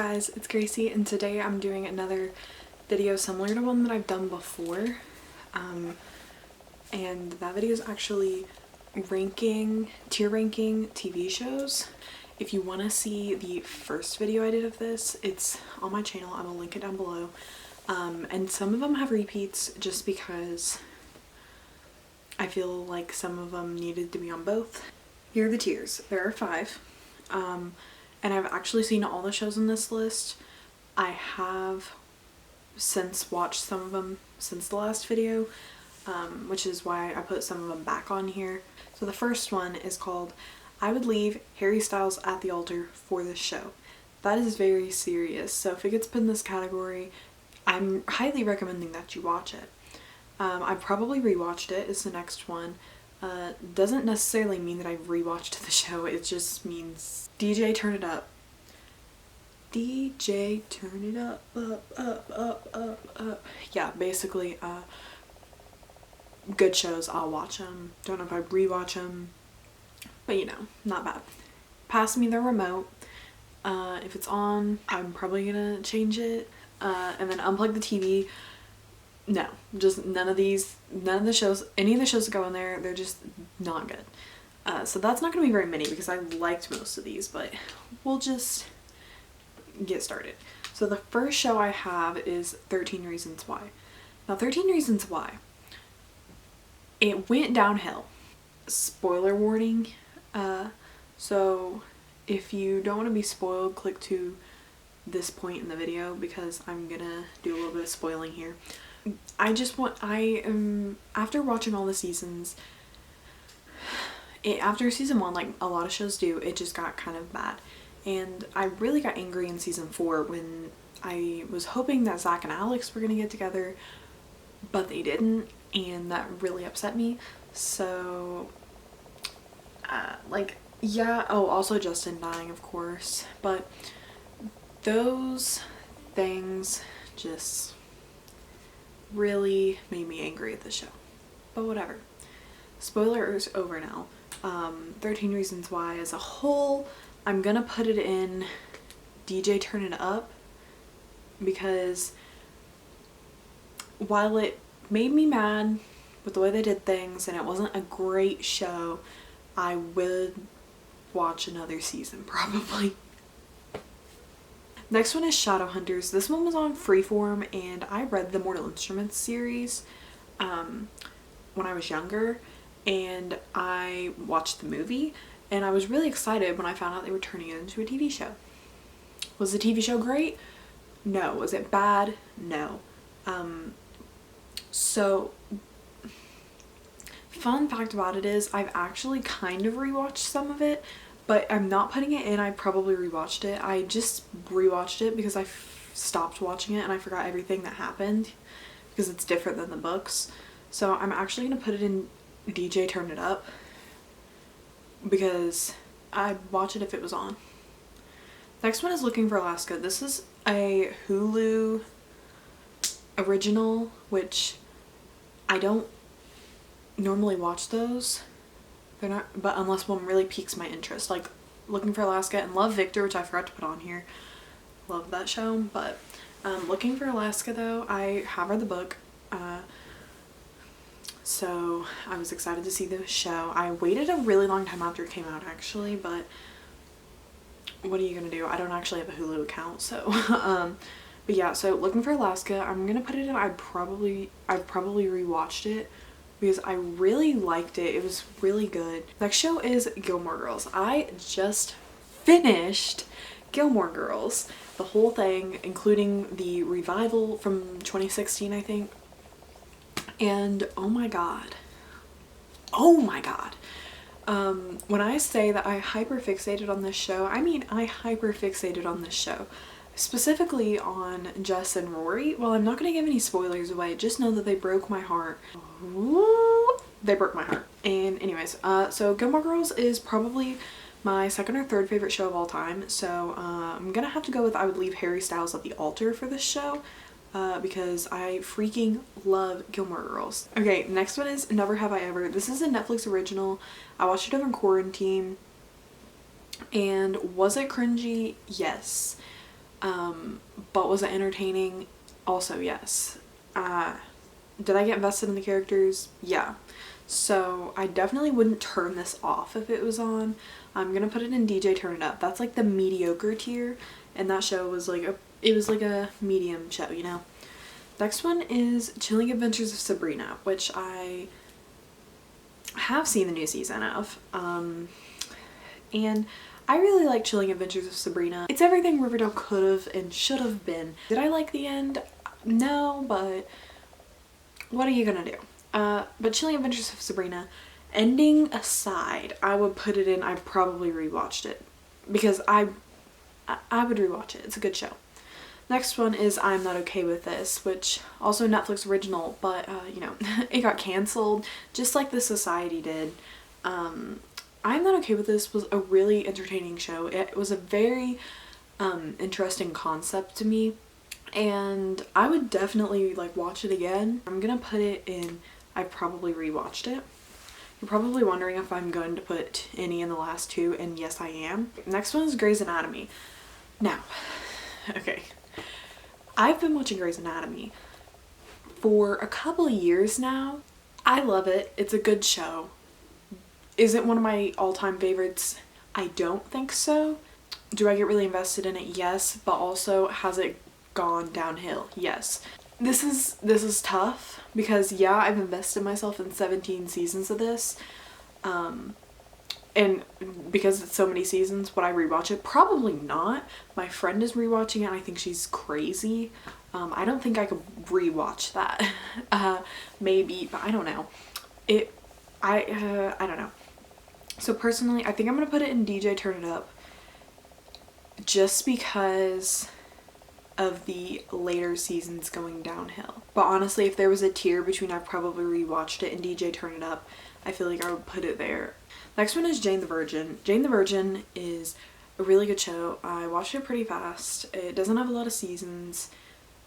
guys, it's Gracie and today I'm doing another video similar to one that I've done before. And that video is actually tier ranking TV shows. If you want to see the first video I did of this, it's on my channel. I will link it down below. And some of them have repeats just because I feel like some of them needed to be on both. Here are the tiers. There are 5. And I've actually seen all the shows in this list. I have since watched some of them since the last video, which is why I put some of them back on here. So the first one is called I Would Leave Harry Styles at the Altar for This Show. That is very serious, so if it gets put in this category, I'm highly recommending that you watch it. I probably rewatched it, is the next one. Doesn't necessarily mean that I've rewatched the show, it just means DJ turn it up. DJ turn it up, up. Yeah, basically, good shows, I'll watch them. Don't know if I rewatch them, but you know, not bad. Pass Me the Remote. If it's on, I'm probably gonna change it. And then Unplug the TV. No, just none of the shows, any of the shows that go in there, they're just not good. So that's not going to be very many because I liked most of these, but we'll just get started. So the first show I have is 13 Reasons Why. Now 13 Reasons Why, it went downhill. Spoiler warning. So if you don't want to be spoiled, click to this point in the video because I'm gonna do a little bit of spoiling here. After watching all the seasons, after season 1, like a lot of shows do, it just got kind of bad. And I really got angry in season 4 when I was hoping that Zach and Alex were gonna get together, but they didn't, and that really upset me. So, also Justin dying, of course, but those things just really made me angry at the show. But whatever. Spoiler is over now. 13 Reasons Why as a whole, I'm gonna put it in DJ Turn It Up because while it made me mad with the way they did things and it wasn't a great show, I would watch another season probably. Next one is Shadowhunters. This one was on Freeform and I read the Mortal Instruments series when I was younger, and I watched the movie and I was really excited when I found out they were turning it into a TV show. Was the TV show great? No. Was it bad? No. So fun fact about it is I've actually kind of rewatched some of it, but I'm not putting it in. I probably rewatched it. I just rewatched it because I stopped watching it and I forgot everything that happened because it's different than the books. So I'm actually going to put it in DJ Turn It Up because I'd watch it if it was on. Next one is Looking for Alaska. This is a Hulu original, which I don't normally watch those. They're not, but unless one really piques my interest, like Looking for Alaska and Love, Victor, which I forgot to put on here. Love that show, but Looking for Alaska though, I have read the book, so I was excited to see the show. I waited a really long time after it came out actually, but what are you gonna do? I don't actually have a Hulu account, so but yeah, so Looking for Alaska, I'm gonna put it in. I've probably rewatched it because I really liked it. It was really good. Next show is Gilmore Girls. I just finished Gilmore Girls, the whole thing, including the revival from 2016, I think. And oh my god. When I say that I hyperfixated on this show, I mean I hyperfixated on this show. Specifically on Jess and Rory. Well, I'm not going to give any spoilers away, just know that they broke my heart. Ooh, they broke my heart. And anyways, so Gilmore Girls is probably my second or third favorite show of all time, so I'm gonna have to go with I Would Leave Harry Styles at the Altar for this show because I freaking love Gilmore Girls. Okay, next one is Never Have I Ever. This is a Netflix original. I watched it over quarantine, and was it cringy? Yes. But was it entertaining? Also yes. Did I get invested in the characters? Yeah. So I definitely wouldn't turn this off if it was on. I'm gonna put it in DJ Turn It Up. That's like the mediocre tier, and that show was like a medium show, you know. Next one is Chilling Adventures of Sabrina, which I have seen the new season of. And I really like Chilling Adventures of Sabrina. It's everything Riverdale could have and should have been. Did I like the end? No, but what are you gonna do? But Chilling Adventures of Sabrina, ending aside, I would put it in, I've probably rewatched it. Because I would rewatch it. It's a good show. Next one is I'm Not Okay With This, which also Netflix original, but you know, it got canceled just like The Society did. I'm Not Okay With This was a really entertaining show. It was a very interesting concept to me, and I would definitely like watch it again. I'm gonna put it in I've probably rewatched it. You're probably wondering if I'm going to put any in the last two, and yes I am. Next one is Grey's Anatomy. Now, okay, I've been watching Grey's Anatomy for a couple of years now. I love it. It's a good show. Is it one of my all-time favorites? I don't think so. Do I get really invested in it? Yes, but also has it gone downhill? Yes. This is tough because yeah, I've invested myself in 17 seasons of this. And because it's so many seasons, would I rewatch it? Probably not. My friend is rewatching it and I think she's crazy. I don't think I could rewatch that. Maybe, but I don't know. I don't know. So personally, I think I'm gonna put it in DJ Turn It Up just because of the later seasons going downhill. But honestly, if there was a tier between I've probably rewatched it and DJ Turn It Up, I feel like I would put it there. Next one is Jane the Virgin. Jane the Virgin is a really good show. I watched it pretty fast. It doesn't have a lot of seasons,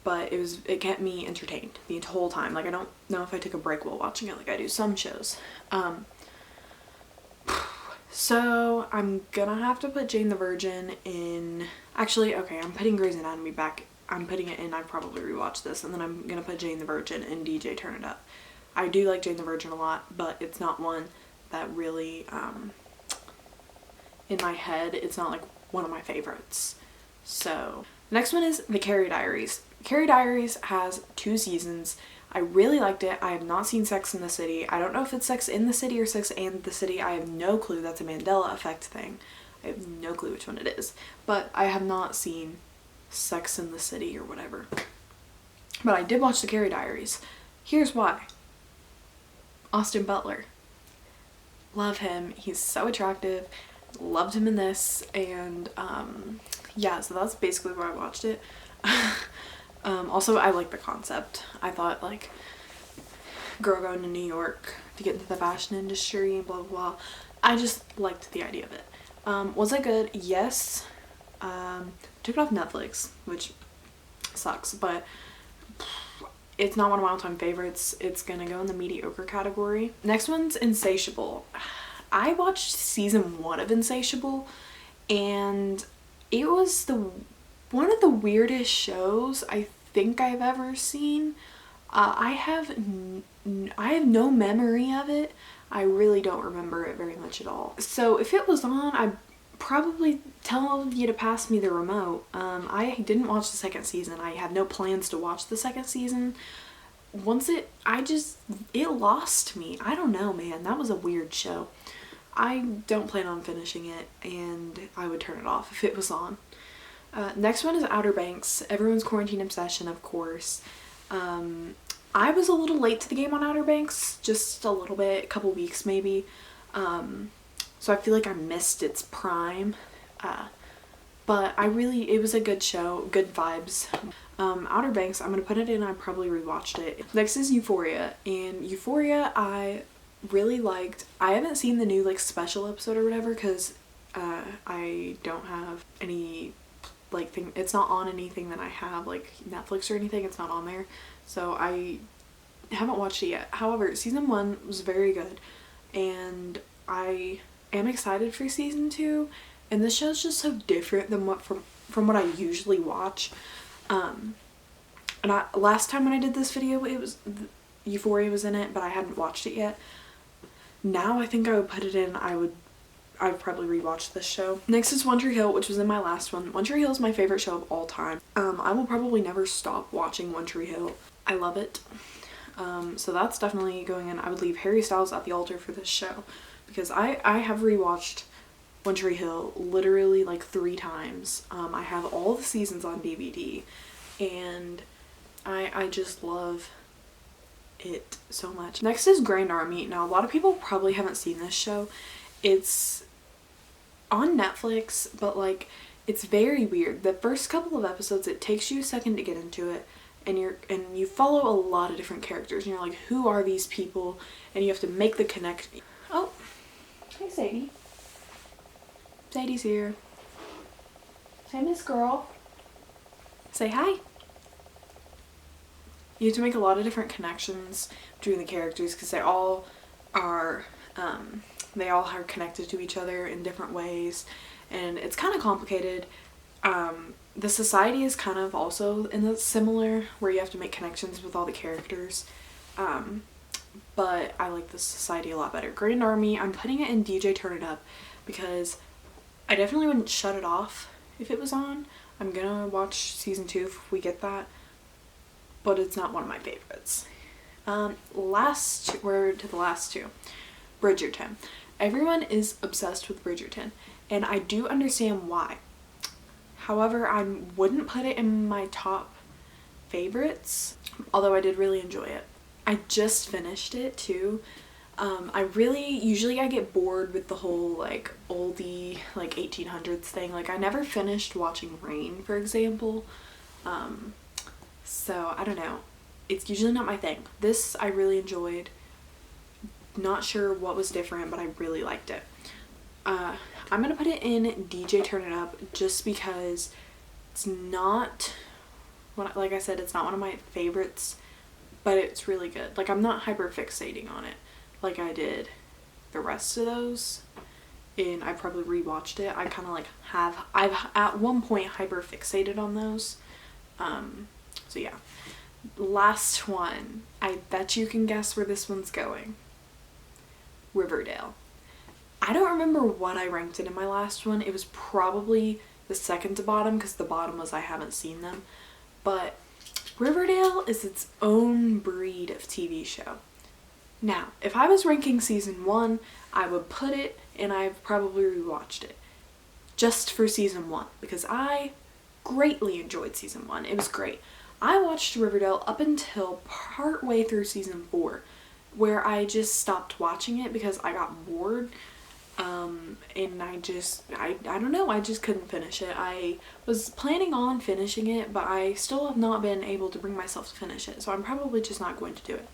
but it kept me entertained the whole time. Like I don't know if I took a break while watching it like I do some shows. So I'm gonna have to put Jane the Virgin in, actually, okay, I'm putting Grey's Anatomy back. I'm putting it in I've probably rewatched this, and then I'm gonna put Jane the Virgin and DJ Turn It Up. I do like Jane the Virgin a lot, but it's not one that really, in my head, it's not like one of my favorites. So next one is The Carrie Diaries. Carrie Diaries has 2 seasons. I really liked it. I have not seen Sex in the City. I don't know if it's Sex in the City or Sex and the City. I have no clue. That's a Mandela effect thing. I have no clue which one it is. But I have not seen Sex in the City or whatever. But I did watch The Carrie Diaries. Here's why. Austin Butler. Love him. He's so attractive. Loved him in this. And yeah, so that's basically why I watched it. Also, I like the concept. I thought, like, girl going to New York to get into the fashion industry and blah, blah, blah. I just liked the idea of it. Was it good? Yes. Took it off Netflix, which sucks, but it's not one of my all-time favorites. It's gonna go in the mediocre category. Next one's Insatiable. I watched season 1 of Insatiable, and it was one of the weirdest shows I think I've ever seen. I have no memory of it. I really don't remember it very much at all. So if it was on, I'd probably tell you to pass me the remote. I didn't watch the second season. I have no plans to watch the second season. Once it lost me. I don't know, man. That was a weird show. I don't plan on finishing it, and I would turn it off if it was on. Next one is Outer Banks. Everyone's quarantine obsession, of course. I was a little late to the game on Outer Banks, just a little bit, a couple weeks maybe. So I feel like I missed its prime. But it was a good show, good vibes. Outer Banks, I'm gonna put it in, I probably rewatched it. Next is Euphoria, and Euphoria I really liked. I haven't seen the new like special episode or whatever because I don't have any like thing, it's not on anything that I have like Netflix or anything, it's not on there, so I haven't watched it yet. However, season 1 was very good, and I am excited for season 2, and this show's just so different than from what I usually watch. And last time when I did this video, it was Euphoria was in it, but I hadn't watched it yet. Now I think I would put it in. I'd probably rewatch this show. Next is One Tree Hill, which was in my last one. One Tree Hill is my favorite show of all time. I will probably never stop watching One Tree Hill. I love it. So that's definitely going in. I would leave Harry Styles at the altar for this show because I have rewatched One Tree Hill literally like 3 times. I have all the seasons on DVD and I just love it so much. Next is Grand Army. Now a lot of people probably haven't seen this show. It's on Netflix, but like it's very weird. The first couple of episodes, it takes you a second to get into it, and you follow a lot of different characters and you're like, who are these people? And you have to make the connection. Oh, hey Sadie. Sadie's here. Say Miss Girl. Say hi. You have to make a lot of different connections between the characters because they all are connected to each other in different ways, and it's kind of complicated. The society is kind of also in the similar where you have to make connections with all the characters, but I like the society a lot better. Grand Army, I'm putting it in DJ Turn It Up because I definitely wouldn't shut it off if it was on. I'm gonna watch season 2 if we get that, but it's not one of my favorites. We're to the last 2. Bridgerton. Everyone is obsessed with Bridgerton, and I do understand why. However, I wouldn't put it in my top favorites, although I did really enjoy it. I just finished it too. Usually I get bored with the whole like oldie, like 1800s thing. Like I never finished watching Reign, for example. So I don't know. It's usually not my thing. This I really enjoyed. Not sure what was different, but I really liked it. I'm gonna put it in DJ Turn It Up just because it's not, like I said, it's not one of my favorites, but it's really good. Like I'm not hyper fixating on it like I did the rest of those, and I probably rewatched it. I kind of like I've at one point hyper fixated on those. So yeah. Last one. I bet you can guess where this one's going. Riverdale. I don't remember what I ranked it in my last one. It was probably the second to bottom because the bottom was I haven't seen them. But Riverdale is its own breed of TV show. Now, if I was ranking season 1, I would put it, and I've probably rewatched it just for season 1 because I greatly enjoyed season 1. It was great. I watched Riverdale up until part way through season 4, where I just stopped watching it because I got bored. And I don't know, I just couldn't finish it. I was planning on finishing it, but I still have not been able to bring myself to finish it, so I'm probably just not going to do it.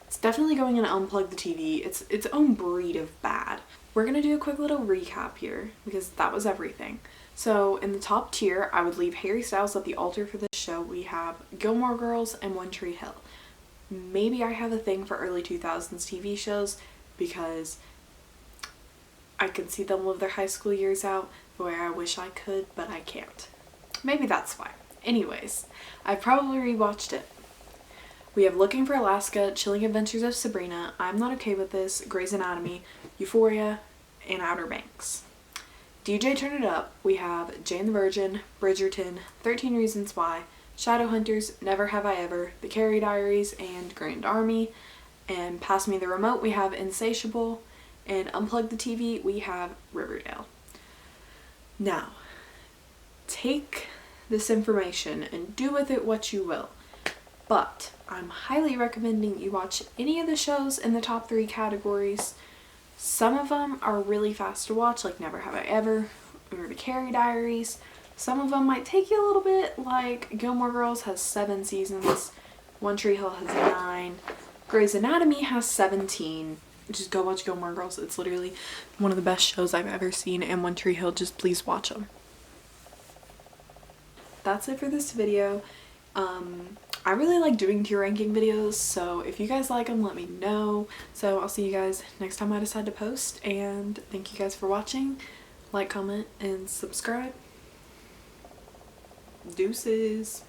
It's definitely going in Unplug the TV. It's its own breed of bad. We're gonna do a quick little recap here because that was everything. So in the top tier, I would leave Harry Styles at the altar for this show. We have Gilmore Girls and One Tree Hill. Maybe I have a thing for early 2000s TV shows because I can see them live their high school years out the way I wish I could, but I can't. Maybe that's why. Anyways, I've probably rewatched it. We have Looking for Alaska, Chilling Adventures of Sabrina, I'm Not Okay with This, Grey's Anatomy, Euphoria, and Outer Banks. DJ Turn It Up, we have Jane the Virgin, Bridgerton, 13 Reasons Why, Shadowhunters, Never Have I Ever, The Carrie Diaries, and Grand Army. And Pass Me the Remote, we have Insatiable. And Unplug the TV, we have Riverdale. Now, take this information and do with it what you will. But I'm highly recommending you watch any of the shows in the top 3 categories. Some of them are really fast to watch, like Never Have I Ever or The Carrie Diaries. Some of them might take you a little bit, like Gilmore Girls has 7 seasons, One Tree Hill has 9, Grey's Anatomy has 17. Just go watch Gilmore Girls. It's literally one of the best shows I've ever seen, and One Tree Hill, just please watch them. That's it for this video. I really like doing tier ranking videos, so if you guys like them, let me know. So I'll see you guys next time I decide to post, and thank you guys for watching. Like, comment, and subscribe. Deuces.